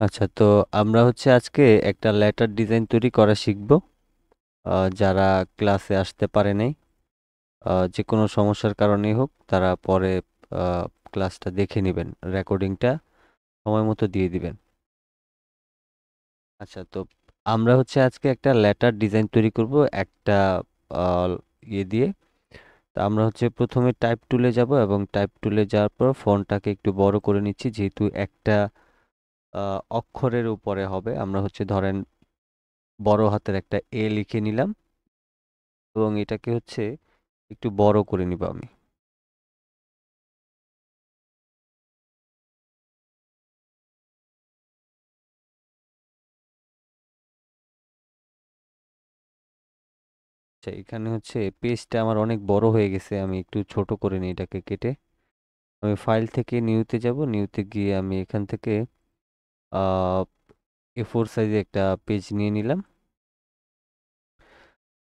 আচ্ছা, তো আমরা হচ্ছে আজকে একটা লেটার ডিজাইন তৈরি করা শিখব। যারা ক্লাসে আসতে পারে নাই, যে কোনো সমস্যার কারণেই হোক, তারা পরে ক্লাসটা দেখে নেবেন, রেকর্ডিংটা সময় মতো দিয়ে দিবেন। আচ্ছা, তো আমরা হচ্ছে আজকে একটা লেটার ডিজাইন তৈরি করব একটা আহ, ইয়ে দিয়ে। তো আমরা হচ্ছে প্রথমে টাইপ টুলে যাব এবং টাইপ টুলে যাওয়ার পর ফন্টটাকে একটু বড় করে নিচ্ছি, যেহেতু একটা অক্ষরের উপরে হবে। আমরা হচ্ছে ধরেন বড় হাতের একটা এ লিখে নিলাম এবং এটাকে হচ্ছে একটু বড় করে নিব আমি। আচ্ছা, এখানে হচ্ছে পেজটা আমার অনেক বড় হয়ে গেছে, আমি একটু ছোট করে নিই এটাকে কেটে। আমি ফাইল থেকে নিউতে যাব, নিউতে গিয়ে আমি এখান থেকে A4 সাইজে একটা পেজ নিয়ে নিলাম।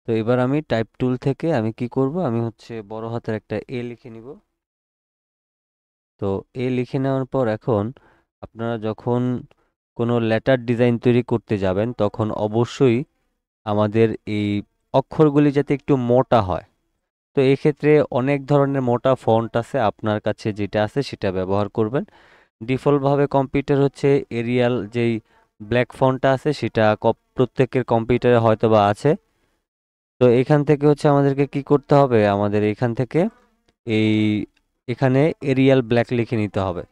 তো এবার আমি টাইপ টুল থেকে আমি কি করব, আমি হচ্ছে বড় হাতের একটা এ লিখে নিব। তো এ লিখে নেওয়ার পর এখন আপনারা যখন কোনো লেটার ডিজাইন তৈরি করতে যাবেন, তখন অবশ্যই আমাদের এই অক্ষরগুলি যাতে একটু মোটা হয়। তো এই ক্ষেত্রে অনেক ধরনের মোটা ফন্ট আছে, আপনার কাছে যেটা আছে সেটা ব্যবহার করবেন। ডিফল্টভাবে কম্পিউটার হচ্ছে এরিয়াল যেই ব্ল্যাক ফন্টটা আছে সেটা প্রত্যেকের কম্পিউটারে হয়তোবা আছে। তো এখান থেকে হচ্ছে আমাদেরকে কি করতে হবে, আমাদের এখান থেকে এই এখানে এরিয়াল ব্ল্যাক লিখে নিতে হবে।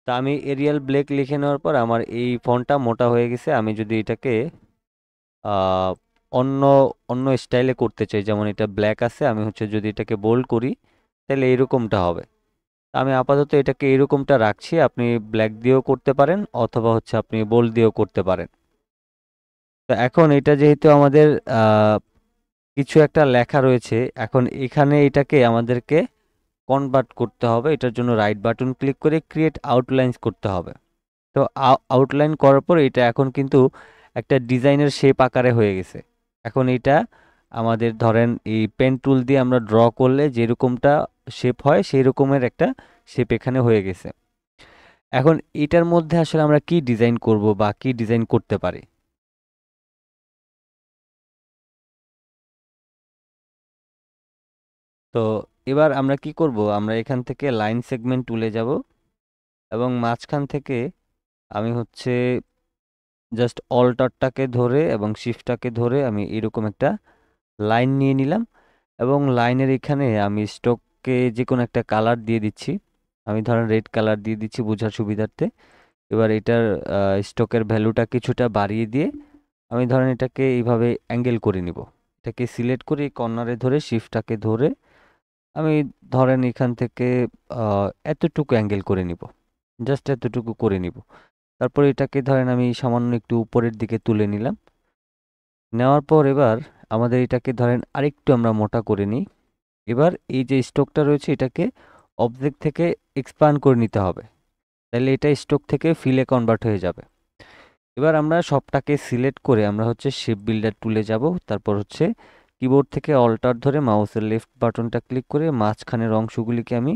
তা আমি এরিয়াল ব্ল্যাক লিখে নেওয়ার পর আমার এই ফন্টটা মোটা হয়ে গেছে। আমি যদি এটাকে আহ, অন্য অন্য স্টাইলে করতে চাই, যেমন এটা ব্ল্যাক আছে, আমি হচ্ছে যদি এটাকে বোল্ড করি তাহলে এরকমটা হবে। আমি আপাতত এটাকে এরকমটা রাখছি, আপনি ব্ল্যাক দিয়েও করতে পারেন অথবা হচ্ছে আপনি বোল্ড দিয়েও করতে পারেন। তো এখন এটা যেহেতু আমাদের আহ, কিছু একটা লেখা রয়েছে, এখন এখানে এটাকে আমাদেরকে কনভার্ট করতে হবে। এটার জন্য রাইট বাটন ক্লিক করে ক্রিয়েট আউটলাইন্স করতে হবে। তো আউটলাইন করার পর এটা এখন কিন্তু একটা ডিজাইনের শেপ আকারে হয়ে গেছে। এখন এটা আমাদের ধরেন এই পেন টুল দিয়ে আমরা ড্র করলে যেরকমটা শেপ হয় সেই রকমের একটা শেপ এখানে হয়ে গেছে। এখন এটার মধ্যে আসলে আমরা কি ডিজাইন করব বা কি ডিজাইন করতে পারি। তো এবার আমরা কি করব, আমরা এখান থেকে লাইন সেগমেন্ট টুলে যাব এবং মাঝখান থেকে আমি হচ্ছে জাস্ট অল্টারটাকে ধরে এবং শিফটটাকে ধরে আমি এরকম একটা লাইন নিয়ে নিলাম এবং লাইনের এখানে আমি স্ট্রোককে যে কোনো একটা কালার দিয়ে দিচ্ছি। আমি ধরেন রেড কালার দিয়ে দিচ্ছি বোঝার সুবিধার্থে। এবার এটার স্ট্রোকের ভ্যালুটা কিছুটা বাড়িয়ে দিয়ে আমি ধরেন এটাকে এইভাবে অ্যাঙ্গেল করে নিব। এটাকে সিলেক্ট করে কর্নারে ধরে শিফটটাকে ধরে আমি ধরেন এখান থেকে এতটুকু অ্যাঙ্গেল করে নিব, জাস্ট এতটুকু করে নিব। তারপর এটাকে ধরেন আমি সামান্য একটু উপরের দিকে তুলে নিলাম। নেওয়ার পর এবার আমাদের এটাকে ধরেন আরেকটু আমরা মোটা করে নিই। এবার এই যে স্ট্রোকটা রয়েছে এটাকে অবজেক্ট থেকে এক্সপ্যান্ড করে নিতে হবে, তাহলে এটা স্ট্রোক থেকে ফিলে কনভার্ট হয়ে যাবে। এবার আমরা সবটাকে সিলেক্ট করে আমরা হচ্ছে শেপ বিল্ডার টুলে যাব। তারপর হচ্ছে কিবোর্ড থেকে অল্টার ধরে মাউসের লেফট বাটনটা ক্লিক করে মাঝখানের অংশগুলিকে আমি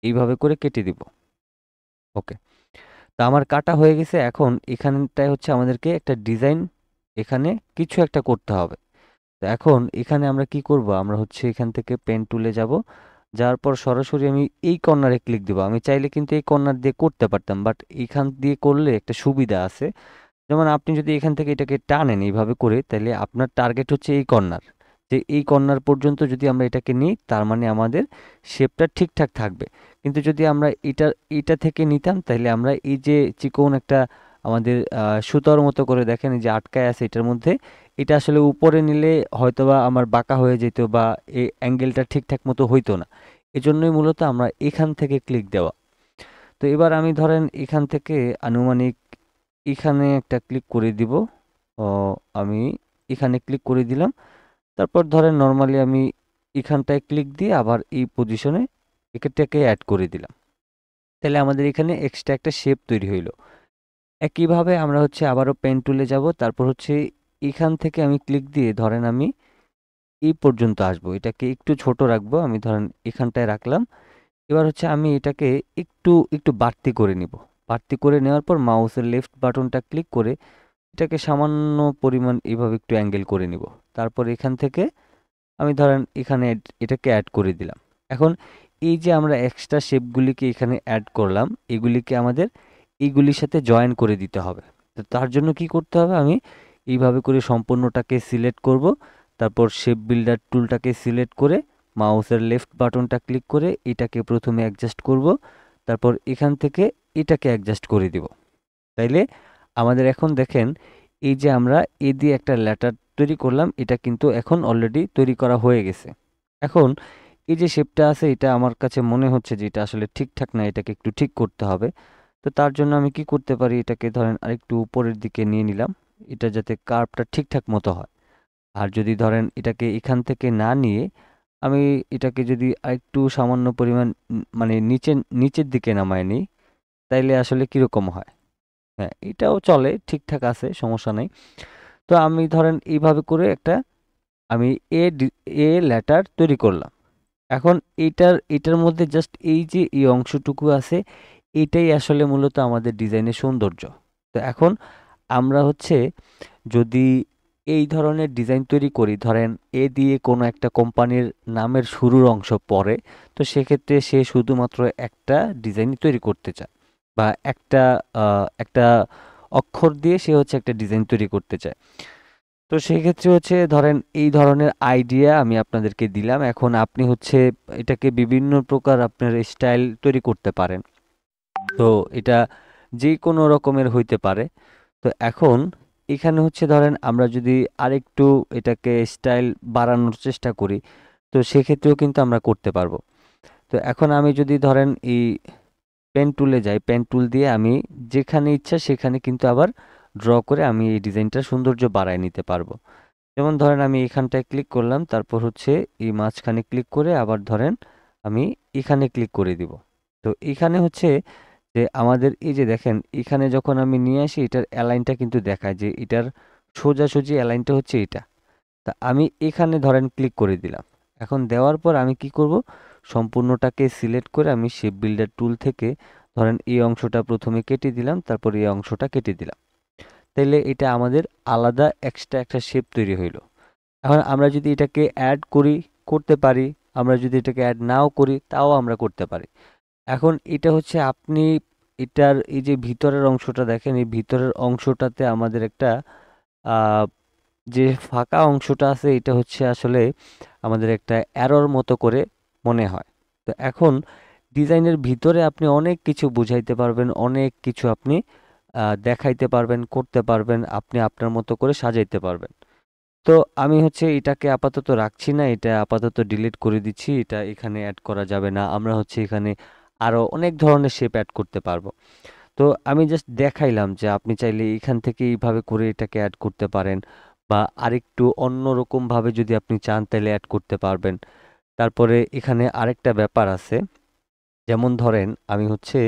এইভাবে করে কেটে দিব। ওকে, তা আমার কাটা হয়ে গেছে। এখন এখানটায় হচ্ছে আমাদেরকে একটা ডিজাইন এখানে কিছু একটা করতে হবে। তো এখন এখানে আমরা কি করব, আমরা হচ্ছে এখান থেকে পেন টুলে যাব, যাওয়ার পর সরাসরি আমি এই কর্নারে ক্লিক দেবো। আমি চাইলে কিন্তু এই কর্নার দিয়ে করতে পারতাম, বাট এখান দিয়ে করলে একটা সুবিধা আছে। যেমন আপনি যদি এখান থেকে এটাকে টানেন এইভাবে করে, তাহলে আপনার টার্গেট হচ্ছে এই কর্নার, যে এই কর্নার পর্যন্ত যদি আমরা এটাকে নিই তার মানে আমাদের শেপটা ঠিকঠাক থাকবে। কিন্তু যদি আমরা এটা থেকে নিতাম তাহলে আমরা এই যে চিকন একটা আমাদের সুতোর মতো করে দেখেন এই যে আটকায় আছে এটার মধ্যে, এটা আসলে উপরে নিলে হয়তোবা আমার বাঁকা হয়ে যেত বা এই অ্যাঙ্গেলটা ঠিকঠাক মতো হইতো না। এজন্যই মূলত আমরা এখান থেকে ক্লিক দেওয়া। তো এবার আমি ধরেন এখান থেকে আনুমানিক এখানে একটা ক্লিক করে দিব। ও, আমি এখানে ক্লিক করে দিলাম। তারপর ধরেন নর্মালি আমি এখানটায় ক্লিক দিয়ে আবার এই পজিশনে এটাকে অ্যাড করে দিলাম। তাহলে আমাদের এখানে এক্সট্রা একটা শেপ তৈরি হইলো। একইভাবে আমরা হচ্ছে আবারও পেন টুলে যাব, তারপর হচ্ছে এখান থেকে আমি ক্লিক দিয়ে ধরেন আমি এই পর্যন্ত আসবো, এটাকে একটু ছোট রাখবো, আমি ধরেন এখানটায় রাখলাম। এবার হচ্ছে আমি এটাকে একটু একটু বাড়তি করে নিব। বাড়তি করে নেওয়ার পর মাউসের লেফট বাটনটা ক্লিক করে এটাকে সামান্য পরিমাণ এইভাবে একটু অ্যাঙ্গেল করে নিব। তারপর এখান থেকে আমি ধরেন এখানে এটাকে অ্যাড করে দিলাম। এখন এই যে আমরা এক্সট্রা শেপগুলিকে এখানে অ্যাড করলাম, এগুলিকে আমাদের এইগুলির সাথে জয়েন করে দিতে হবে। তো তার জন্য কি করতে হবে, আমি এইভাবে করে সম্পূর্ণটাকে সিলেক্ট করব। তারপর শেপ বিল্ডার টুলটাকে সিলেক্ট করে মাউসের লেফট বাটনটা ক্লিক করে এটাকে প্রথমে অ্যাডজাস্ট করব। তারপর এখান থেকে এটাকে অ্যাডজাস্ট করে দিব। তাইলে আমাদের এখন দেখেন এই যে আমরা এ দিয়ে একটা লেটার তৈরি করলাম, এটা কিন্তু এখন অলরেডি তৈরি করা হয়ে গেছে। এখন এই যে শেপটা আছে এটা আমার কাছে মনে হচ্ছে যে এটা আসলে ঠিকঠাক না, এটাকে একটু ঠিক করতে হবে। তো তার জন্য আমি কি করতে পারি, এটাকে ধরেন আরেকটু উপরের দিকে নিয়ে নিলাম, এটা যাতে কার্ভটা ঠিকঠাক মতো হয়। আর যদি ধরেন এটাকে এখান থেকে না নিয়ে আমি এটাকে যদি আরেকটু সামান্য পরিমাণ মানে নিচের দিকে নামায় নিই, তাইলে আসলে কিরকম হয়? হ্যাঁ, এটাও চলে, ঠিকঠাক আছে, সমস্যা নেই। তো আমি ধরেন এইভাবে করে একটা আমি এ লেটার তৈরি করলাম। এখন এটার মধ্যে জাস্ট এই যে এই অংশটুকু আছে, এটাই আসলে মূলত আমাদের ডিজাইনের সৌন্দর্য। তো এখন আমরা হচ্ছে যদি এই ধরনের ডিজাইন তৈরি করি, ধরেন এ দিয়ে কোনো একটা কোম্পানির নামের শুরুর অংশ পড়ে, তো সেক্ষেত্রে সে শুধুমাত্র একটা ডিজাইন তৈরি করতে চায়, বা একটা অক্ষর দিয়ে সে হচ্ছে একটা ডিজাইন তৈরি করতে চায়। তো সেক্ষেত্রে হচ্ছে ধরেন এই ধরনের আইডিয়া আমি আপনাদেরকে দিলাম। এখন আপনি হচ্ছে এটাকে বিভিন্ন প্রকার আপনার স্টাইল তৈরি করতে পারেন। তো এটা যে কোনো রকমের হইতে পারে। তো এখন এখানে হচ্ছে ধরেন আমরা যদি আরেকটু এটাকে স্টাইল বাড়ানোর চেষ্টা করি, তো সেক্ষেত্রেও কিন্তু আমরা করতে পারবো। তো এখন আমি যদি ধরেন এই পেন টুলে যাই, পেন টুল দিয়ে আমি যেখানে ইচ্ছা সেখানে কিন্তু আবার ড্র করে আমি এই ডিজাইনটা সৌন্দর্য বাড়ায় নিতে পারবো। যেমন ধরেন আমি এখানটায় ক্লিক করলাম, তারপর হচ্ছে এই মাঝখানে ক্লিক করে আবার ধরেন আমি এখানে ক্লিক করে দিব। তো এখানে হচ্ছে যে আমাদের এই যে দেখেন এখানে যখন আমি নিয়ে আসি এটার অ্যালাইনটা কিন্তু দেখায় যে এটার সোজাসুজি অ্যালাইনটা হচ্ছে এটা। তা আমি এখানে ধরেন ক্লিক করে দিলাম। এখন দেওয়ার পর আমি কি করব, সম্পূর্ণটাকে সিলেক্ট করে আমি শেপ বিল্ডার টুল থেকে ধরেন এই অংশটা প্রথমে কেটে দিলাম, তারপর এই অংশটা কেটে দিলাম। তাইলে এটা আমাদের আলাদা এক্সট্রা একটা শেপ তৈরি হইলো। এখন আমরা যদি এটাকে অ্যাড করি, করতে পারি। আমরা যদি এটাকে অ্যাড নাও করি, তাও আমরা করতে পারি। এখন এটা হচ্ছে আপনি এটার এই যে ভিতরের অংশটা দেখেন, এই ভিতরের অংশটাতে আমাদের একটা আহ, যে ফাঁকা অংশটা আছে এটা হচ্ছে আসলে আমাদের একটা এরর মতো করে মনে হয়। তো এখন ডিজাইনের ভিতরে আপনি অনেক কিছু বুঝাইতে পারবেন, অনেক কিছু আপনি দেখাইতে পারবেন, করতে পারবেন, আপনি আপনার মতো করে সাজাইতে পারবেন। তো আমি হচ্ছে এটাকে আপাতত রাখছি না, এটা আপাতত ডিলিট করে দিচ্ছি, এটা এখানে অ্যাড করা যাবে না। আমরা হচ্ছে এখানে আরো অনেক ধরনের শেপ অ্যাড করতে পারবো। তো আমি জাস্ট দেখাইলাম যে আপনি চাইলে এখান থেকে এইভাবে করে এটাকে অ্যাড করতে পারেন, বা আরেকটু অন্যরকম ভাবে যদি আপনি চান তাহলে অ্যাড করতে পারবেন। তারপরে এখানে আরেকটা ব্যাপার আছে, যেমন ধরেন আমি হচ্ছে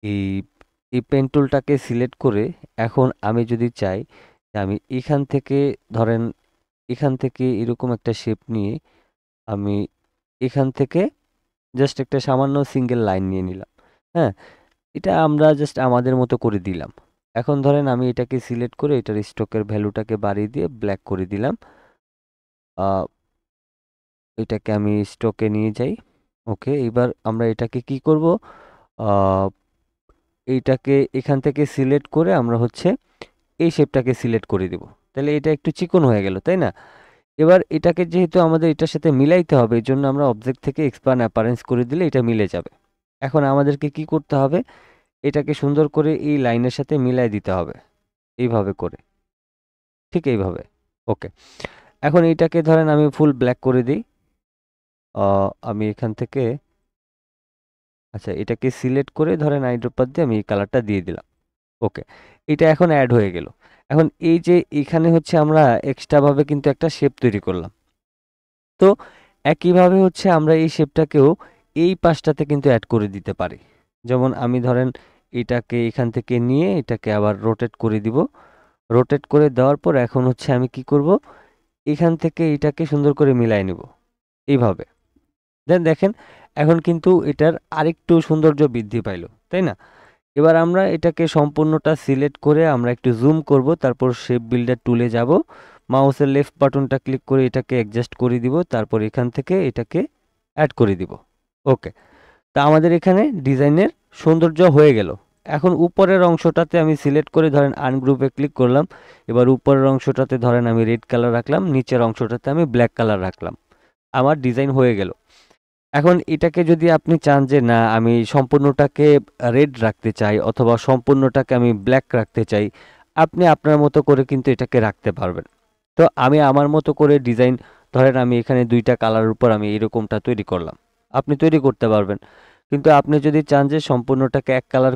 এই এই পেন টুলটাকে সিলেক্ট করে এখন আমি যদি চাই যে আমি এখান থেকে ধরেন এখান থেকে এরকম একটা শেপ নিয়ে আমি এখান থেকে জাস্ট একটা সামান্য সিঙ্গেল লাইন নিয়ে নিলাম। হ্যাঁ, এটা আমরা জাস্ট আমাদের মতো করে দিলাম। এখন ধরেন আমি এটাকে সিলেক্ট করে এটার স্ট্রোকের ভ্যালুটাকে বাড়িয়ে দিয়ে ব্ল্যাক করে দিলাম। আহ, এটাকে আমি স্ট্রোকে নিয়ে যাই। ওকে, এবার আমরা এটাকে কি করব, আহ, এইটাকে এখান থেকে সিলেক্ট করে আমরা হচ্ছে এই শেপটাকে সিলেক্ট করে দিব। তাহলে এটা একটু চিকন হয়ে গেল, তাই না? এবার এটাকে যেহেতু আমাদের এটার সাথে মিলাইতে হবে, এই জন্য আমরা অবজেক্ট থেকে এক্সপ্যান্ড অ্যাপারেন্স করে দিলে এটা মিলে যাবে। এখন আমাদেরকে কি করতে হবে, এটাকে সুন্দর করে এই লাইনের সাথে মিলাই দিতে হবে, এইভাবে করে, ঠিক এইভাবে। ওকে, এখন এইটাকে ধরেন আমি ফুল ব্ল্যাক করে দিই। আমি এখান থেকে আচ্ছা এটাকে সিলেক্ট করে ধরেন আইড্রপার দিয়ে আমি এই কালারটা দিয়ে দিলাম। ওকে, এটা এখন অ্যাড হয়ে গেল। এখন এই যে এখানে হচ্ছে আমরা এক্সট্রা ভাবে কিন্তু একটা শেপ তৈরি করলাম। তো একইভাবে হচ্ছে আমরা এই শেপটাকেও এই পাশটাতে কিন্তু অ্যাড করে দিতে পারি। যেমন আমি ধরেন এটাকে এখান থেকে নিয়ে এটাকে আবার রোটেট করে দিব। রোটেট করে দেওয়ার পর এখন হচ্ছে আমি কি করব, এখান থেকে এটাকে সুন্দর করে মিলাই নিব এইভাবে। দেন দেখেন এখন কিন্তু এটার আরেকটু সৌন্দর্য বৃদ্ধি পাইলো, তাই না? এবার আমরা এটাকে সম্পূর্ণটা সিলেক্ট করে আমরা একটু জুম করব, তারপর শেপ বিল্ডার টুলে যাব, মাউসের লেফট বাটনটা ক্লিক করে এটাকে অ্যাডজাস্ট করে দিব, তারপর এখান থেকে এটাকে অ্যাড করে দিব। ওকে, তা আমাদের এখানে ডিজাইনের সৌন্দর্য হয়ে গেল। এখন উপরের অংশটাতে আমি সিলেক্ট করে ধরেন আনগ্রুপে ক্লিক করলাম, এবার উপরের অংশটাতে ধরেন আমি রেড কালার রাখলাম, নিচের অংশটাতে আমি ব্ল্যাক কালার রাখলাম, আমার ডিজাইন হয়ে গেল। এখন এটাকে যদি আপনি চান যে না আমি সম্পূর্ণটাকে রেড রাখতে চাই অথবা সম্পূর্ণটাকে আমি ব্ল্যাক রাখতে চাই, আপনি আপনার মতো করে কিন্তু এটাকে রাখতে পারবেন। তো আমি আমার মতো করে ডিজাইন ধরেন আমি এখানে দুইটা কালারের উপর আমি এরকমটা তৈরি করলাম, আপনি তৈরি করতে পারবেন। কিন্তু আপনি যদি চান যে সম্পূর্ণটাকে এক কালার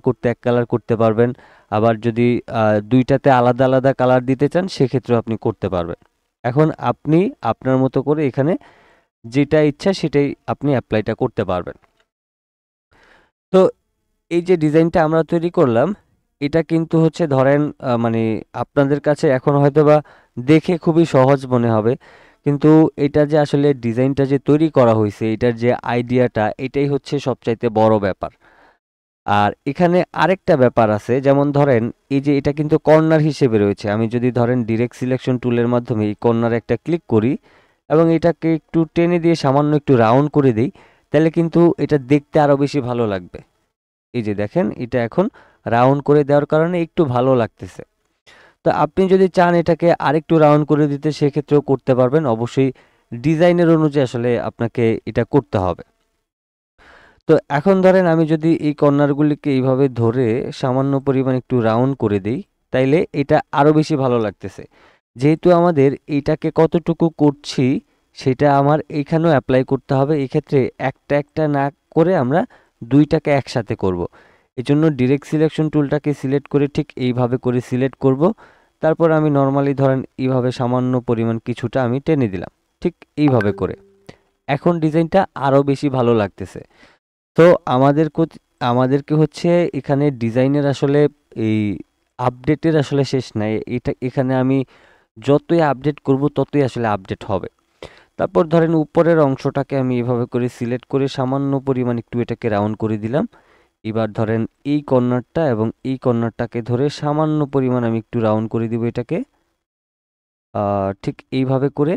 করতে পারবেন, আবার যদি দুইটাতে আলাদা আলাদা কালার দিতে চান সেক্ষেত্রেও আপনি করতে পারবেন। এখন আপনি আপনার মতো করে এখানে যেটা ইচ্ছা সেটাই আপনি অ্যাপ্লাইটা করতে পারবেন। তো এই যে ডিজাইনটা আমরা তৈরি করলাম, এটা কিন্তু হচ্ছে ধরেন মানে আপনাদের কাছে এখন হয়তোবা দেখে খুবই সহজ মনে হবে, কিন্তু এটা যে আসলে ডিজাইনটা যে তৈরি করা হয়েছে এটার যে আইডিয়াটা, এটাই হচ্ছে সবচাইতে বড় ব্যাপার। আর এখানে আরেকটা ব্যাপার আছে, যেমন ধরেন এই যে এটা কিন্তু কর্নার হিসেবে রয়েছে, আমি যদি ধরেন ডিরেক্ট সিলেকশন টুলের মাধ্যমে এই কর্নারে একটা ক্লিক করি এবং এটাকে একটু টেনে দিয়ে সামান্য একটু রাউন্ড করে দিই, তাহলে কিন্তু এটা দেখতে আরও বেশি ভালো লাগবে। এই যে দেখেন এটা এখন রাউন্ড করে দেওয়ার কারণে একটু ভালো লাগতেছে। তো আপনি যদি চান এটাকে আরেকটু রাউন্ড করে দিতে সেক্ষেত্রেও করতে পারবেন, অবশ্যই ডিজাইনের অনুযায়ী আসলে আপনাকে এটা করতে হবে। তো এখন ধরেন আমি যদি এই কর্নারগুলিকে এইভাবে ধরে সামান্য পরিমাণ একটু রাউন্ড করে দিই, তাইলে এটা আরও বেশি ভালো লাগতেছে। যেহেতু আমাদের এইটাকে কতটুকু করছি সেটা আমার এইখানেও অ্যাপ্লাই করতে হবে, এক্ষেত্রে একটা একটা না করে আমরা দুইটাকে একসাথে করব। এজন্য ডিরেক্ট সিলেকশন টুলটাকে সিলেক্ট করে ঠিক এইভাবে করে সিলেক্ট করব, তারপর আমি নর্মালি ধরেন এইভাবে সামান্য পরিমাণ কিছুটা আমি টেনে দিলাম, ঠিক এইভাবে করে। এখন ডিজাইনটা আরও বেশি ভালো লাগতেছে। তো আমাদেরকে হচ্ছে এখানে ডিজাইনের আসলে এই আপডেটের আসলে শেষ নাই, এটা এখানে আমি যতই আপডেট করব ততই আসলে আপডেট হবে। তারপর ধরেন উপরের অংশটাকে আমি এভাবে করে সিলেক্ট করে সামান্য পরিমাণ একটু এটাকে রাউন্ড করে দিলাম। এবার ধরেন এই কর্নারটা এবং এই কর্নারটাকে ধরে সামান্য পরিমাণ আমি একটু রাউন্ড করে দিব এটাকে, ঠিক এইভাবে করে।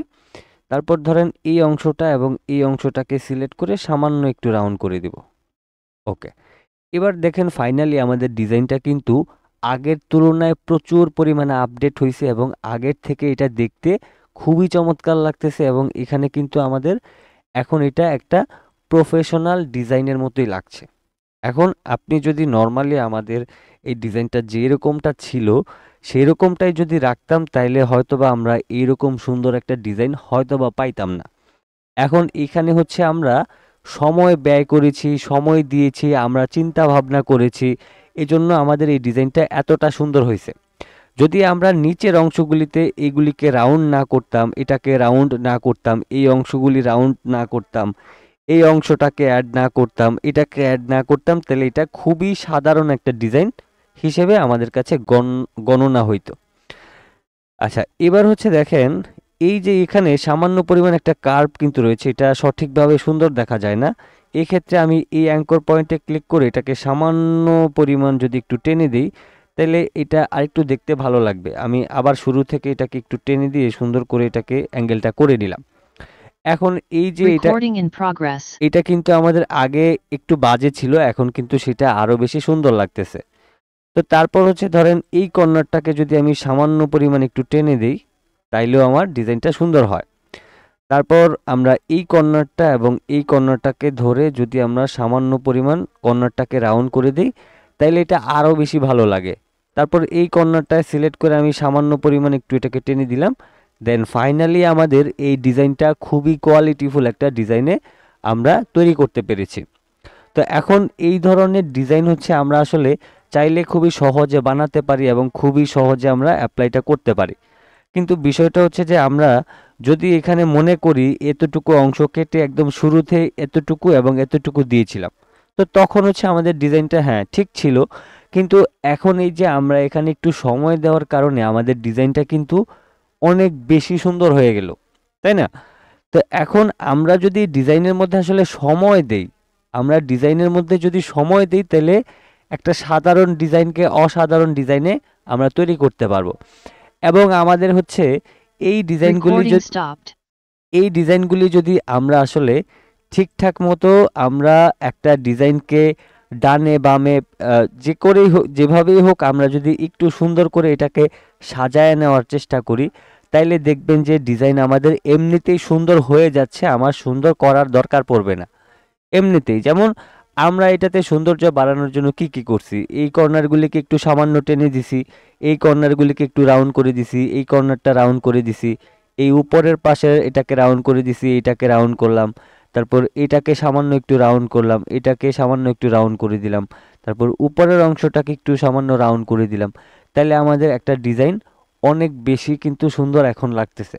তারপর ধরেন এই অংশটা এবং এই অংশটাকে সিলেক্ট করে সামান্য একটু রাউন্ড করে দিব। ওকে, এবার দেখেন ফাইনালি আমাদের ডিজাইনটা কিন্তু আগের তুলনায় প্রচুর পরিমাণে আপডেট হয়েছে এবং আগের থেকে এটা দেখতে খুবই চমৎকার লাগতেছে, এবং এখানে কিন্তু আমাদের এখন এটা একটা প্রফেশনাল ডিজাইনের মতোই লাগছে। এখন আপনি যদি নর্মালি আমাদের এই ডিজাইনটা যেরকমটা ছিল সেই রকমটাই যদি রাখতাম, তাইলে হয়তোবা আমরা এইরকম সুন্দর একটা ডিজাইন হয়তোবা পাইতাম না। এখন এখানে হচ্ছে আমরা সময় ব্যয় করেছি, সময় দিয়েছি, আমরা চিন্তা ভাবনা করেছি, এজন্য আমাদের এই ডিজাইনটা এতটা সুন্দর হয়েছে। যদি আমরা নিচের অংশগুলিতে এইগুলিকে রাউন্ড না করতাম, এটাকে রাউন্ড না করতাম, এই অংশগুলি রাউন্ড না করতাম, এই অংশটাকে অ্যাড না করতাম, এটাকে অ্যাড না করতাম, তাহলে এটা খুবই সাধারণ একটা ডিজাইন হিসেবে আমাদের কাছে গণনা হইতো। আচ্ছা, এবার হচ্ছে দেখেন এই যে এখানে সামান্য পরিমাণ একটা কার্ভ কিন্তু রয়েছে, এটা সঠিকভাবে সুন্দর দেখা যায় না। এক্ষেত্রে আমি এই অ্যাঙ্কর পয়েন্টে ক্লিক করে এটাকে সামান্য পরিমাণ যদি একটু টেনে দিই, তাহলে এটা আরেকটু দেখতে ভালো লাগবে। আমি আবার শুরু থেকে এটাকে একটু টেনে দিয়ে সুন্দর করে এটাকে অ্যাঙ্গেলটা করে নিলাম। এখন এই যে এটা কিন্তু আমাদের আগে একটু বাজে ছিল, এখন কিন্তু সেটা আরো বেশি সুন্দর লাগতেছে। তো তারপর হচ্ছে ধরেন এই কর্নারটাকে যদি আমি সামান্য পরিমাণ একটু টেনে দিই, তাইলেও আমার ডিজাইনটা সুন্দর হয়। তারপর আমরা এই কর্নারটা এবং এই কর্নারটাকে ধরে যদি আমরা সামান্য পরিমাণ কর্নারটাকে রাউন্ড করে দিই, তাইলে এটা আরও বেশি ভালো লাগে। তারপর এই কর্নারটায় সিলেক্ট করে আমি সামান্য পরিমাণ একটু এটাকে টেনে দিলাম। দেন ফাইনালি আমাদের এই ডিজাইনটা খুবই কোয়ালিটিফুল একটা ডিজাইনে আমরা তৈরি করতে পেরেছি। তো এখন এই ধরনের ডিজাইন হচ্ছে আমরা আসলে চাইলে খুবই সহজে বানাতে পারি এবং খুবই সহজে আমরা অ্যাপ্লাইটা করতে পারি। কিন্তু বিষয়টা হচ্ছে যে আমরা যদি এখানে মনে করি এতটুকু অংশ কেটে একদম শুরুতে এতটুকু এবং এতটুকু দিয়েছিলাম, তো তখন হচ্ছে আমাদের ডিজাইনটা হ্যাঁ ঠিক ছিল। কিন্তু এখন এই যে আমরা এখানে একটু সময় দেওয়ার কারণে আমাদের ডিজাইনটা কিন্তু অনেক বেশি সুন্দর হয়ে গেল, তাই না? তো এখন আমরা যদি ডিজাইনের মধ্যে আসলে সময় দেই, আমরা ডিজাইনের মধ্যে যদি সময় দেই, তাহলে একটা সাধারণ ডিজাইনকে অসাধারণ ডিজাইনে আমরা তৈরি করতে পারবো। এবং আমাদের হচ্ছে এই ডিজাইনগুলি Recording stopped. এই ডিজাইনগুলি যদি আমরা আসলে ঠিকঠাক মতো আমরা একটা ডিজাইনকে ডানে বামে যে করেই হোক, যেভাবেই হোক, আমরা যদি একটু সুন্দর করে এটাকে সাজায় নেওয়ার চেষ্টা করি, তাইলে দেখবেন যে ডিজাইন আমাদের এমনিতেই সুন্দর হয়ে যাচ্ছে, আমার সুন্দর করার দরকার পড়বে না এমনিতেই। যেমন আমরা এটাতে সৌন্দর্য বাড়ানোর জন্য কি কি করছি, এই কর্নারগুলিকে একটু সামান্য টেনে দিছি, এই কর্নারগুলিকে একটু রাউন্ড করে দিছি, এই কর্নারটা রাউন্ড করে দিছি, এই উপরের পাশে এটাকে রাউন্ড করে দিছি, এটাকে রাউন্ড করলাম, তারপর এটাকে সামান্য একটু রাউন্ড করলাম, এটাকে সামান্য একটু রাউন্ড করে দিলাম, তারপর উপরের অংশটাকে একটু সামান্য রাউন্ড করে দিলাম। তাহলে আমাদের একটা ডিজাইন অনেক বেশি কিন্তু সুন্দর এখন লাগতেছে।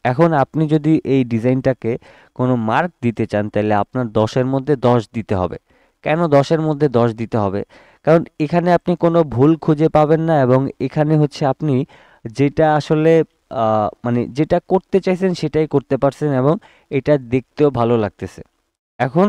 এখন আপনি যদি এই ডিজাইনটাকে কোনো মার্ক দিতে চান, তাহলে আপনার 10-এর মধ্যে 10 দিতে হবে। কেন 10-এর মধ্যে 10 দিতে হবে? কারণ এখানে আপনি কোনো ভুল খুঁজে পাবেন না, এবং এখানে হচ্ছে আপনি যেটা আসলে মানে যেটা করতে চাইছেন সেটাই করতে পারছেন, এবং এটা দেখতেও ভালো লাগতেছে। এখন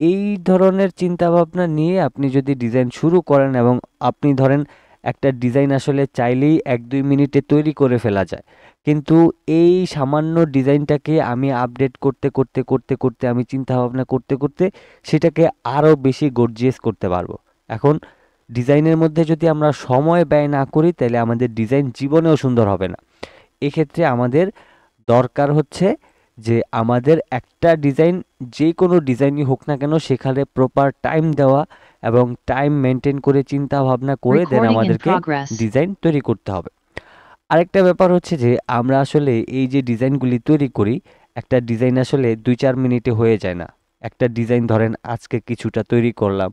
এই ধরনের চিন্তাভাবনা নিয়ে আপনি যদি ডিজাইন শুরু করেন, এবং আপনি ধরেন একটা ডিজাইন আসলে চাইলেই 1-2 মিনিটে তৈরি করে ফেলা যায়, কিন্তু এই সামান্য ডিজাইনটাকে আমি আপডেট করতে করতে করতে করতে আমি চিন্তা ভাবনা করতে করতে সেটাকে আরও বেশি গর্জিয়াস করতে পারবো। এখন ডিজাইনের মধ্যে যদি আমরা সময় ব্যয় না করি, তাহলে আমাদের ডিজাইন জীবনেও সুন্দর হবে না। এক্ষেত্রে আমাদের দরকার হচ্ছে যে আমাদের একটা ডিজাইন, যে কোনো ডিজাইনই হোক না কেন, সেখানে প্রপার টাইম দেওয়া এবং টাইম মেনটেন করে চিন্তা ভাবনা করে দেন Recording in আমাদেরকে progress. ডিজাইন তৈরি করতে হবে। আরেকটা ব্যাপার হচ্ছে যে আমরা আসলে এই যে ডিজাইনগুলি তৈরি করি, একটা ডিজাইন আসলে 2-4 মিনিটে হয়ে যায় না। একটা ডিজাইন ধরেন আজকে কিছুটা তৈরি করলাম,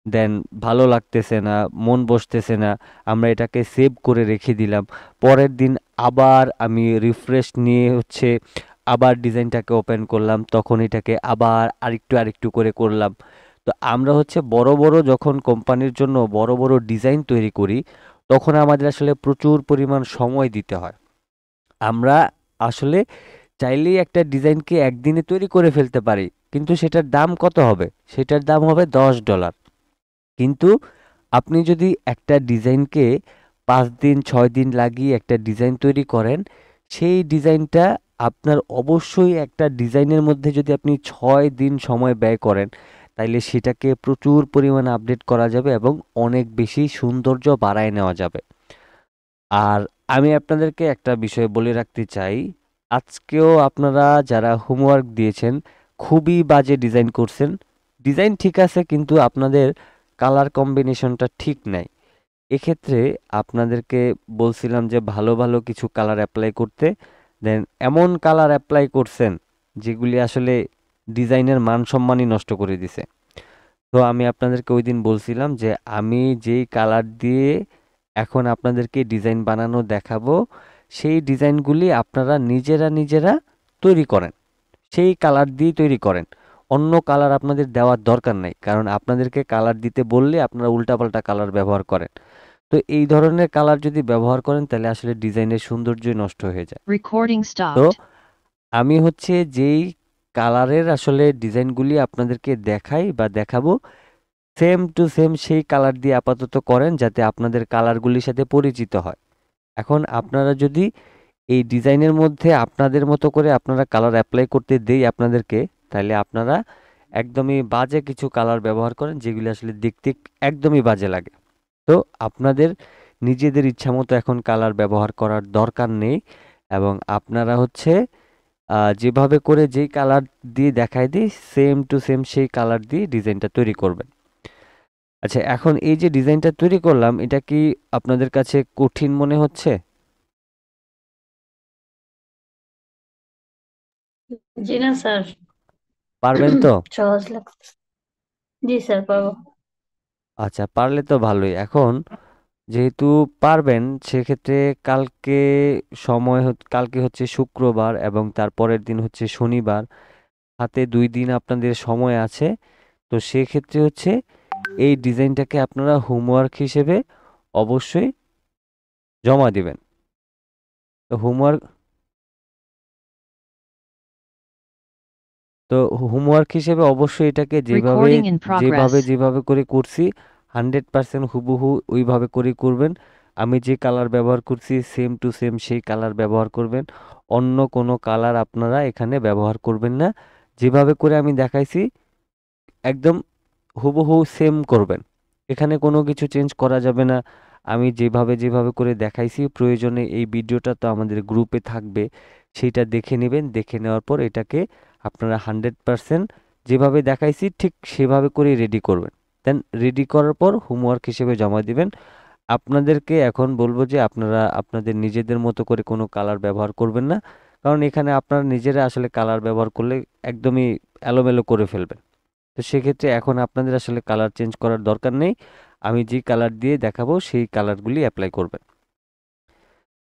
দেন ভালো লাগতেছে না, মন বসতেছে না, আমরা এটাকে সেভ করে রেখে দিলাম। পরের দিন আবার আমি রিফ্রেশ নিয়ে হচ্ছে আবার ডিজাইনটাকে ওপেন করলাম, তখন এটাকে আবার আরেকটু আরেকটু করে করলাম। তো আমরা হচ্ছে বড় বড় যখন কোম্পানির জন্য বড় বড় ডিজাইন তৈরি করি, তখন আমাদের আসলে প্রচুর পরিমাণ সময় দিতে হয়। আমরা আসলে চাইলেই একটা ডিজাইনকে একদিনে তৈরি করে ফেলতে পারি, কিন্তু সেটার দাম কত হবে? সেটার দাম হবে $10। কিন্তু আপনি যদি একটা ডিজাইনকে 5 দিন 6 দিন লাগিয়ে একটা ডিজাইন তৈরি করেন, সেই ডিজাইনটা আপনার অবশ্যই, একটা ডিজাইনের মধ্যে যদি আপনি 6 দিন সময় ব্যয় করেন, তাইলে সেটাকে প্রচুর পরিমাণে আপডেট করা যাবে এবং অনেক বেশি সৌন্দর্য বাড়ায় নেওয়া যাবে। আর আমি আপনাদেরকে একটা বিষয় বলে রাখতে চাই, আজকেও আপনারা যারা হোমওয়ার্ক দিয়েছেন খুবই বাজে ডিজাইন করছেন। ডিজাইন ঠিক আছে, কিন্তু আপনাদের কালার কম্বিনেশনটা ঠিক নাই। এক্ষেত্রে আপনাদেরকে বলছিলাম যে ভালো ভালো কিছু কালার অ্যাপ্লাই করতে, দেন এমন কালার অ্যাপ্লাই করছেন যেগুলি আসলে ডিজাইনের মান সম্মানই নষ্ট করে দিছে। তো আমি আপনাদেরকে ওই দিন বলছিলাম যে আমি যেই কালার দিয়ে এখন আপনাদেরকে ডিজাইন বানানো দেখাবো, সেই ডিজাইনগুলি আপনারা নিজেরা নিজেরা তৈরি করেন, সেই কালার দিয়েই তৈরি করেন। অন্য কালার আপনাদের দেওয়ার দরকার নাই, কারণ আপনাদেরকে কালার দিতে বললে আপনারা উল্টাপাল্টা কালার ব্যবহার করেন। তো এই ধরনের কালার যদি ব্যবহার করেন, তাহলে আসলে ডিজাইনের সৌন্দর্যই নষ্ট হয়ে যায়। Recording তো stopped. আমি হচ্ছে যেই কালারের আসলে ডিজাইনগুলি আপনাদেরকে দেখাই বা দেখাবো, সেম টু সেম সেই কালার দিয়ে আপাতত করেন, যাতে আপনাদের কালারগুলির সাথে পরিচিত হয়। এখন আপনারা যদি এই ডিজাইনের মধ্যে আপনাদের মতো করে আপনারা কালার অ্যাপ্লাই করতে দেই আপনাদেরকে, তাহলে আপনারা একদমই বাজে কিছু কালার ব্যবহার করেন, যেগুলি আসলে দেখতে একদমই বাজে লাগে। তো আপনাদের নিজেদের ইচ্ছামতো এখন কালার ব্যবহার করার দরকার নেই, এবং আপনারা হচ্ছে যেভাবে করে যেই কালার দিয়ে দেখায় দিই, সেম টু সেম সেই কালার দিয়ে ডিজাইনটা তৈরি করবেন। আচ্ছা, এখন এই যে ডিজাইনটা তৈরি করলাম, এটা কি আপনাদের কাছে কঠিন মনে হচ্ছে? জি না স্যার, পারবেন তো? সহজ লাগছে। জি স্যার, পারবো। আচ্ছা, পারলে তো ভালোই। এখন যেহেতু পারবেন, সেক্ষেত্রে কালকে কালকে হচ্ছে শুক্রবার এবং তারপরের দিন হচ্ছে শনিবার, হাতে 2 দিন আপনাদের সময় আছে। তো সেক্ষেত্রে হচ্ছে এই ডিজাইনটাকে আপনারা হোমওয়ার্ক হিসেবে অবশ্যই জমা দিবেন। তো হোমওয়ার্ক তো হোমওয়ার্ক হিসেবে অবশ্যই এটাকে Recording in যেভাবে progress. যেভাবে করে করছি 100% হুবহু ওইভাবে করে করবেন। আমি যে কালার ব্যবহার করছি সেম টু সেম সেই কালার ব্যবহার করবেন। অন্য কোনো কালার আপনারা এখানে ব্যবহার করবেন না। যেভাবে করে আমি দেখাইছি একদম হুবহু সেম করবেন। এখানে কোনো কিছু চেঞ্জ করা যাবে না। আমি যেভাবে করে দেখাইছি প্রয়োজনে এই ভিডিওটা তো আমাদের গ্রুপে থাকবে, সেইটা দেখে নেবেন। দেখে নেওয়ার পর এটাকে আপনারা 100% যেভাবে দেখাইছি ঠিক সেভাবে করে রেডি করবেন। দেন রেডি করার পর হোমওয়ার্ক হিসেবে জমা দিবেন। আপনাদেরকে এখন বলবো যে আপনারা আপনাদের নিজেদের মতো করে কোনো কালার ব্যবহার করবেন না, কারণ এখানে আপনারা নিজেরা আসলে কালার ব্যবহার করলে একদমই এলোমেলো করে ফেলবেন। তো সেক্ষেত্রে এখন আপনাদের আসলে কালার চেঞ্জ করার দরকার নেই। আমি যে কালার দিয়ে দেখাবো সেই কালারগুলি অ্যাপ্লাই করবেন।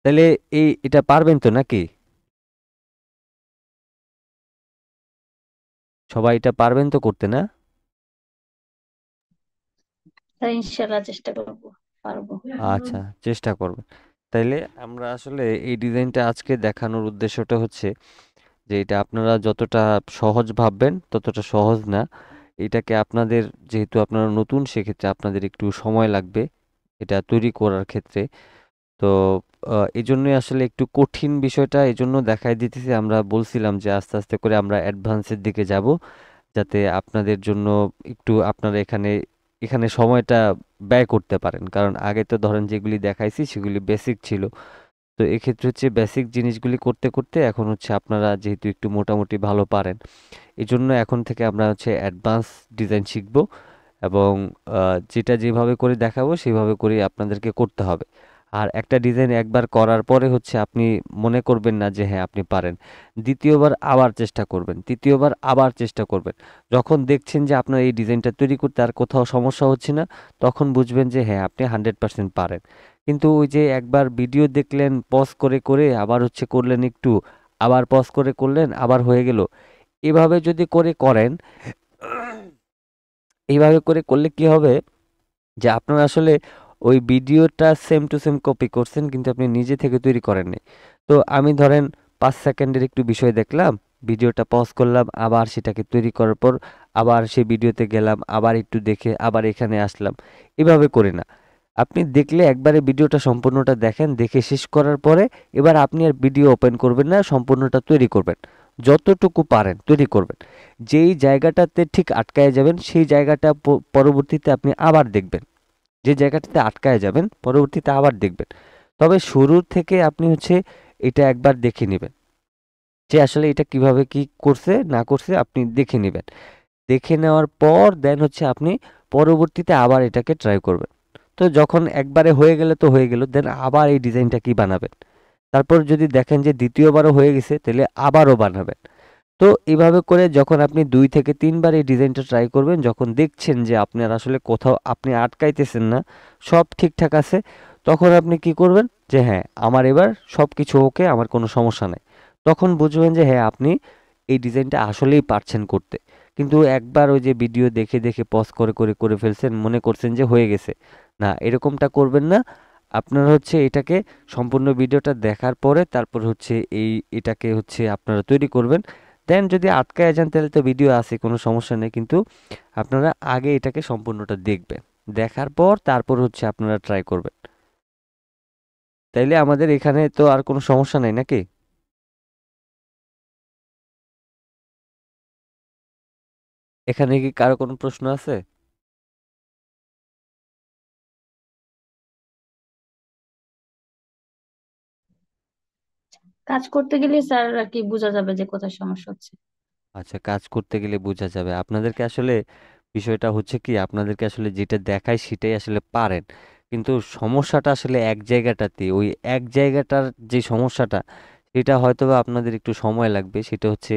তাহলে এটা পারবেন তো নাকি? সবাই এটা পারবেন তো করতে, না? স্যার ইনশাল্লাহ চেষ্টা করবো, পারবো। আচ্ছা, চেষ্টা করবেন। তাইলে আমরা আসলে এই ডিজাইনটা আজকে দেখানোর উদ্দেশ্যটা হচ্ছে যে এটা আপনারা যতটা সহজ ভাববেন ততটা সহজ না। এটাকে আপনাদের, যেহেতু আপনারা নতুন, সেক্ষেত্রে আপনাদের একটু সময় লাগবে এটা তৈরি করার ক্ষেত্রে। তো এই জন্যই আসলে একটু কঠিন বিষয়টা এই জন্য দেখাই দিতেছি। আমরা বলছিলাম যে আস্তে আস্তে করে আমরা অ্যাডভান্সের দিকে যাব, যাতে আপনাদের জন্য একটু আপনারা এখানে এখানে সময়টা ব্যয় করতে পারেন। কারণ আগে তো ধরেন যেগুলি দেখাইছি সেগুলি বেসিক ছিল। তো এক্ষেত্রে হচ্ছে বেসিক জিনিসগুলি করতে করতে এখন হচ্ছে আপনারা যেহেতু একটু মোটামুটি ভালো পারেন, এই জন্য এখন থেকে আমরা হচ্ছে অ্যাডভান্স ডিজাইন শিখব এবং যেটা যেভাবে করে দেখাবো সেভাবে করেই আপনাদেরকে করতে হবে। আর একটা ডিজাইন একবার করার পরে হচ্ছে আপনি মনে করবেন না যে হ্যাঁ আপনি পারেন। দ্বিতীয়বার আবার চেষ্টা করবেন, তৃতীয়বার আবার চেষ্টা করবেন। যখন দেখছেন যে আপনার এই ডিজাইনটা তৈরি করতে আর কোথাও সমস্যা হচ্ছে না, তখন বুঝবেন যে হ্যাঁ আপনি 100% পারেন। কিন্তু ওই যে একবার ভিডিও দেখলেন, পজ করে করে আবার হচ্ছে করলেন একটু, আবার পজ করে করলেন, আবার হয়ে গেল, এভাবে যদি করে করেন, এইভাবে করে করলে কি হবে যে আপনার আসলে ওই ভিডিওটা সেম টু সেম কপি করছেন কিন্তু আপনি নিজে থেকে তৈরি করেন নাই। তো আমি ধরেন 5 সেকেন্ডের একটু বিষয় দেখলাম, ভিডিওটা পজ করলাম, আবার সেটাকে তৈরি করার পর আবার সেই ভিডিওতে গেলাম, আবার একটু দেখে আবার এখানে আসলাম। এভাবে করে না। আপনি দেখলে একবারে ভিডিওটা সম্পূর্ণটা দেখেন, দেখে শেষ করার পরে এবার আপনি আর ভিডিও ওপেন করবেন না, সম্পূর্ণটা তৈরি করবেন। যতটুকু পারেন তৈরি করবেন। যেই জায়গাটাতে ঠিক আটকায় যাবেন সেই জায়গাটা পরবর্তীতে আপনি আবার দেখবেন। যে জায়গাটাতে আটকায় যাবেন পরবর্তীতে আবার দেখবেন। তবে শুরুর থেকে আপনি হচ্ছে এটা একবার দেখে নেবেন যে আসলে এটা কিভাবে কি করছে না করছে, আপনি দেখে নেবেন। দেখে নেওয়ার পর দেন হচ্ছে আপনি পরবর্তীতে আবার এটাকে ট্রাই করবেন। তো যখন একবারে হয়ে গেলে তো হয়ে গেল, দেন আবার এই ডিজাইনটা কি বানাবেন। তারপর যদি দেখেন যে দ্বিতীয়বারও হয়ে গেছে তাহলে আবারও বানাবেন। তো এভাবে করে যখন আপনি 2 থেকে 3 বার এই ডিজাইনটা ট্রাই করবেন, যখন দেখছেন যে আপনার আসলে কোথাও আপনি আটকাইতেছেন না, সব ঠিকঠাক আছে, তখন আপনি কি করবেন যে হ্যাঁ আমার এবার সব কিছু ওকে, আমার কোনো সমস্যা নাই। তখন বুঝবেন যে হ্যাঁ আপনি এই ডিজাইনটা আসলেই পারছেন করতে। কিন্তু একবার ওই যে ভিডিও দেখে দেখে পজ করে করে করে ফেলছেন, মনে করছেন যে হয়ে গেছে। না, এরকমটা করবেন না। আপনারা হচ্ছে এটাকে সম্পূর্ণ ভিডিওটা দেখার পরে তারপর হচ্ছে এটাকে হচ্ছে আপনারা তৈরি করবেন। দেন যদি আটকায় যান তাহলে তো ভিডিও আছে, কোনো সমস্যা নেই। কিন্তু আপনারা আগে এটাকে সম্পূর্ণটা দেখবেন, দেখার পর তারপর হচ্ছে আপনারা ট্রাই করবেন। তাইলে আমাদের এখানে তো আর কোনো সমস্যা নাই নাকি? এখানে কি কারো কোনো প্রশ্ন আছে? কাজ করতে গেলে স্যার আর কি বোঝা যাবে যে কোথায় সমস্যা হচ্ছে। আচ্ছা, কাজ করতে গেলে বোঝা যাবে। আপনাদেরকে আসলে বিষয়টা হচ্ছে কি, আপনাদেরকে আসলে যেটা দেখায় সেটাই আসলে পারেন। কিন্তু সমস্যাটা আসলে এক জায়গাটাতে, ওই এক জায়গাটার যে সমস্যাটা সেটা হয়তোবা আপনাদের একটু সময় লাগবে, সেটা হচ্ছে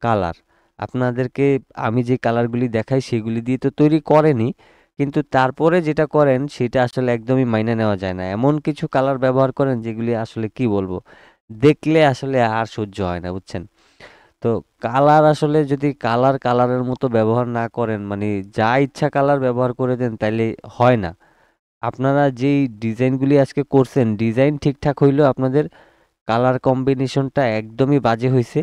কালার। আপনাদেরকে আমি যে কালারগুলি দেখাই সেগুলি দিয়ে তো তৈরি করেনি, কিন্তু তারপরে যেটা করেন সেটা আসলে একদমই মাইনে নেওয়া যায় না। এমন কিছু কালার ব্যবহার করেন যেগুলি আসলে কি বলবো, দেখলে আসলে আর সহ্য হয় না, বুঝছেন? তো কালার আসলে যদি কালারের মতো ব্যবহার না করেন, মানে যা ইচ্ছা কালার ব্যবহার করে দেন, তাইলে হয় না। আপনারা যেই ডিজাইনগুলি আজকে করছেন, ডিজাইন ঠিকঠাক হইলেও আপনাদের কালার কম্বিনেশনটা একদমই বাজে হয়েছে।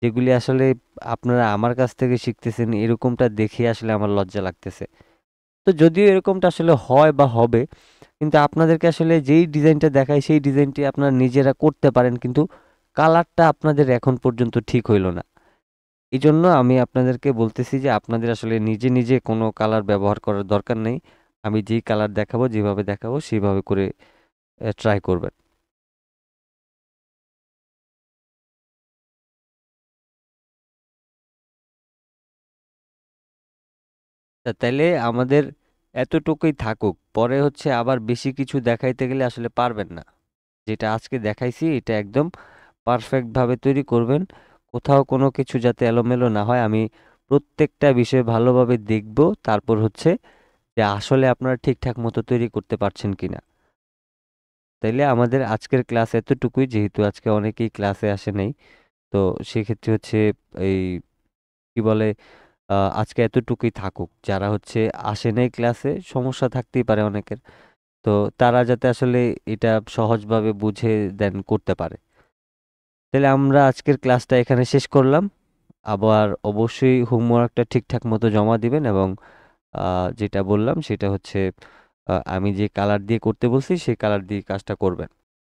যেগুলি আসলে আপনারা আমার কাছ থেকে শিখতেছেন এরকমটা দেখে আসলে আমার লজ্জা লাগতেছে। তো যদিও এরকমটা আসলে হয় বা হবে, কিন্তু আপনাদেরকে আসলে যেই ডিজাইনটা দেখাই সেই ডিজাইনটি আপনারা নিজেরা করতে পারেন, কিন্তু কালারটা আপনাদের এখন পর্যন্ত ঠিক হইল না। এই জন্য আমি আপনাদেরকে বলতেছি যে আপনাদের আসলে নিজে নিজে কোনো কালার ব্যবহার করার দরকার নেই। আমি যেই কালার দেখাবো, যেভাবে দেখাবো সেইভাবে করে ট্রাই করবেন। তাইলে আমাদের এতটুকুই থাকুক, পরে হচ্ছে আবার বেশি কিছু দেখাইতে গেলে আসলে পারবেন না। যেটা আজকে দেখাইছি এটা একদম পারফেক্ট ভাবে তৈরি করবেন। কোথাও কোনো কিছু যাতে এলোমেলো না হয়, আমি প্রত্যেকটা বিষয় ভালোভাবে দেখব। তারপর হচ্ছে যে আসলে আপনারা ঠিকঠাক মতো তৈরি করতে পারছেন কিনা। তাইলে আমাদের আজকের ক্লাস এতটুকুই, যেহেতু আজকে অনেকেই ক্লাসে আসে নাই। তো সেক্ষেত্রে হচ্ছে এই কি বলে, আজকে এতটুকুই থাকুক। যারা হচ্ছে আসে নাই ক্লাসে, সমস্যা থাকতেই পারে অনেকের, তো তারা যাতে আসলে এটা সহজভাবে বুঝে দেন করতে পারে। তাহলে আমরা আজকের ক্লাসটা এখানে শেষ করলাম। আবার অবশ্যই হোমওয়ার্কটা ঠিকঠাক মতো জমা দিবেন, এবং যেটা বললাম সেটা হচ্ছে আমি যে কালার দিয়ে করতে বলছি সেই কালার দিয়ে কাজটা করবেন।